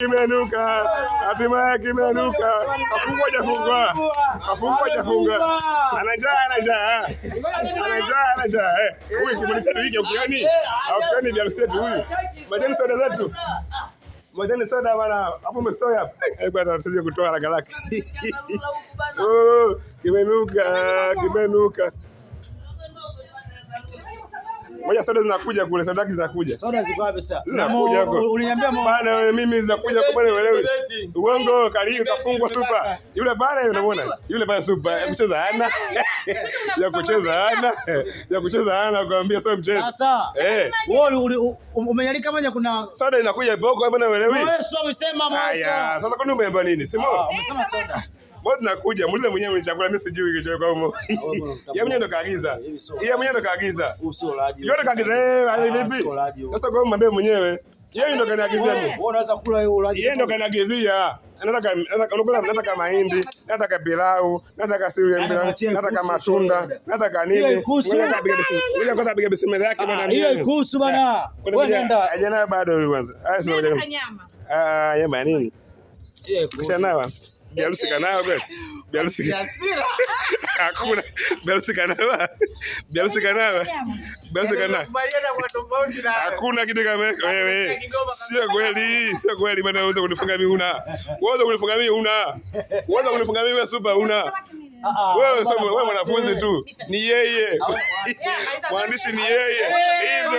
Kimenuka, hatimaye kimenuka. Kafungwa hajafunga. Ana njaa. Huyu kibuni chetu hiki ukioni? Ukioni vya mstate huyu. Majani soda zetu. Majani soda bana, hapo mstoy hapa. Bwana asije kutoa haraka lake. Kimenuka. Moja soda zinakuja kule, soda zinakuja. Soda ziko wapi sasa? Zinakuja huko. Uliniambia bana mimi zinakuja kwa bwana wewe. Uongo kali kafungwa super. Yule bana unamwona? Yule bana super. Ya kucheza ana kuambia sio mchezo. Sasa. Wewe umenialika moja kuna soda inakuja boko bwana wewe. Wewe sio umesema mwanzo. Haya, sasa kwani umeamba nini? Simo. Umesema soda. Mbona nakuja? Muulize mwenyewe ni chakula mimi sijui kicho kwa huko. Yeye mwenyewe ndo kaagiza. Usolaji. Yote kaagiza vipi? Sasa kwa mwambie mwenyewe. Yeye ndo kaniagizia mimi. Wewe unaweza kula hiyo ulaji. Yeye ndo kaniagizia. Nataka mahindi, nataka pilau, nataka siri, nataka matunda, nataka nini? Ngoja kwanza piga bismillah yake bwana. Hiyo ikuhusu bwana. Wewe nenda. Ajana bado huyu kwanza. Haya sio moja. Nyama nini? Kisha nawa. Biarusi kanao kweli? Biarusi. Hakuna. Biarusi kanao. Hakuna kitu kama wewe. Sio kweli bwana unaweza kunifunga mimi una. Unaweza kunifunga mimi wewe super una. Wewe mwanafunzi tu. Ni yeye. Mwandishi ni yeye. Hizo.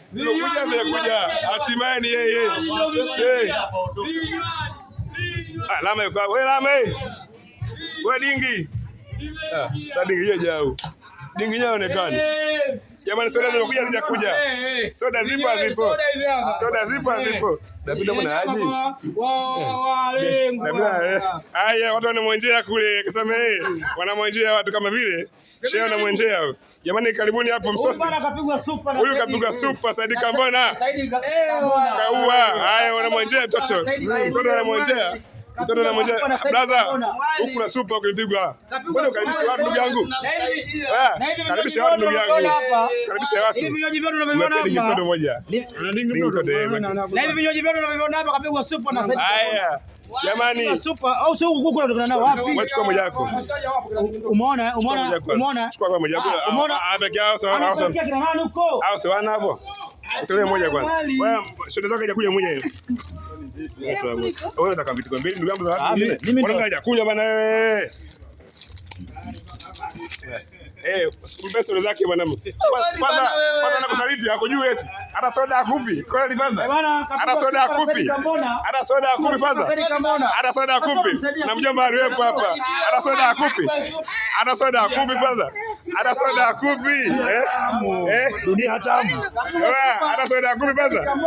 Tunakuja. Hatimaye ni yeye. Lama yuko wewe Lama. Wewe dingi. Dingi hiyo jao. Dingi inaonekana. Jamani soda zinakuja. Soda zipo hazipo. David mbona haji? Haya watu wanamwenjea kule kasema wanamwenjea watu kama vile sheo wanamwenjea. Jamani karibuni hapo msosi. Huyu kapigwa super Saidi Kambona. Kaua. Haya wanamwenjea mtoto anamwenjea. Mtoto anamwenjea brother. Huku na super ukipigwa. Mbona ukaribisha watu ndugu yangu? Karibisha watu ndugu yangu. Hivi vinywaji vyote unavyoviona hapa. Mtoto mmoja. Na hivi vinywaji vyote unavyoviona hapa kapigwa super na Saidi. Haya. Jamani. Super au sio huko unatokana nao wapi? Wewe chukua moja yako. Umeona? Chukua moja yako. Umeona? Amekaa au wana hapo. Utolee moja kwanza. Wewe soda zako hajakuja moja hiyo. Wewe unataka vitu mbili ndugu yangu za watu wengine. Mbona hajakuja bwana wewe? Kumbe soda zake bwana. Pata na kusaliti yako juu eti. Hata soda akupi. Kweli kwanza. Hata soda akupi. Na mjomba aliwepo hapa. Hata soda akupi kwanza. Dunia tamu. Hata soda akupi kwanza.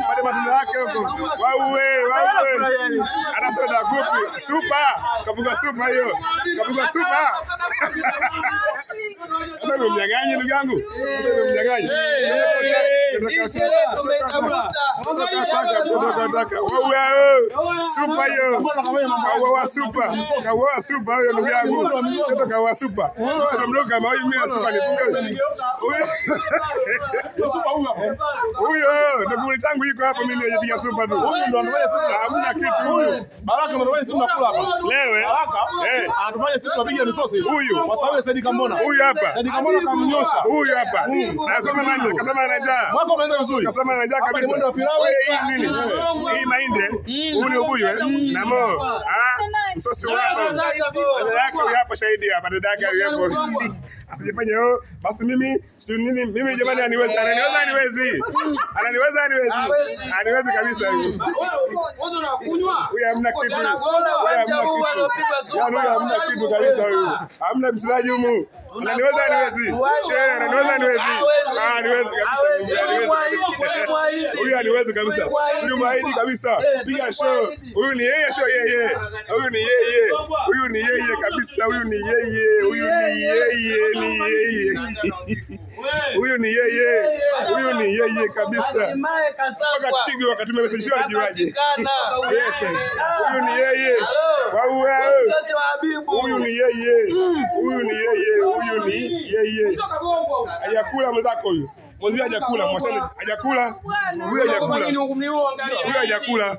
Pale matunda yake huko. Waue. Hata soda akupi. Super. Kapuka super hiyo. Ndio mnyang'anyi ndugu yangu. Super hiyo. Kaua super hiyo ndugu yangu. Kaua super. Tunamloga kama huyu mimi super nifunge. Huyo ndio kule changu iko hapo mimi nimepiga super tu. Huyu ndo anafanya super. Hamna kitu huyu. Baraka ndio anafanya super kula hapa. Lewe. Baraka. Anafanya super kupiga misosi. Huyu. Kwa sababu Saidi Kambona. Huyu hapa. Saidi Kambona kamnyosha. Huyu hapa. Kasema anajaa. Mwako umeanza vizuri. Kasema anajaa kabisa. Mwendo wa pilau hii nini? Hii mahindi. Huyu ni ubuyu na mo. Msosi wako. Dada yako hapa shahidi hapa. Dada yake hapo. Asijifanye basi mimi jamani aniwezi kabisa huyu. Wewe unakunywa? Huyu hamna kitu. Hamna kitu kabisa huyu. Hamna mchezaji humu. Ananiweza. Niwezi kabisa. Huyu mwahidi kabisa. Piga show. Huyu ni yeye sio yeye. Huyu ni yeye kabisa. Huyu ni yeye kabisa. Mpaka Tigo wakati mmesajiliwa alijuaje? Huyu ni yeye. Huyu ni yeye. Hayakula mwenzako huyu. Mwanzo hajakula, mwachane hajakula. Huyo hajakula. Huyo hajakula.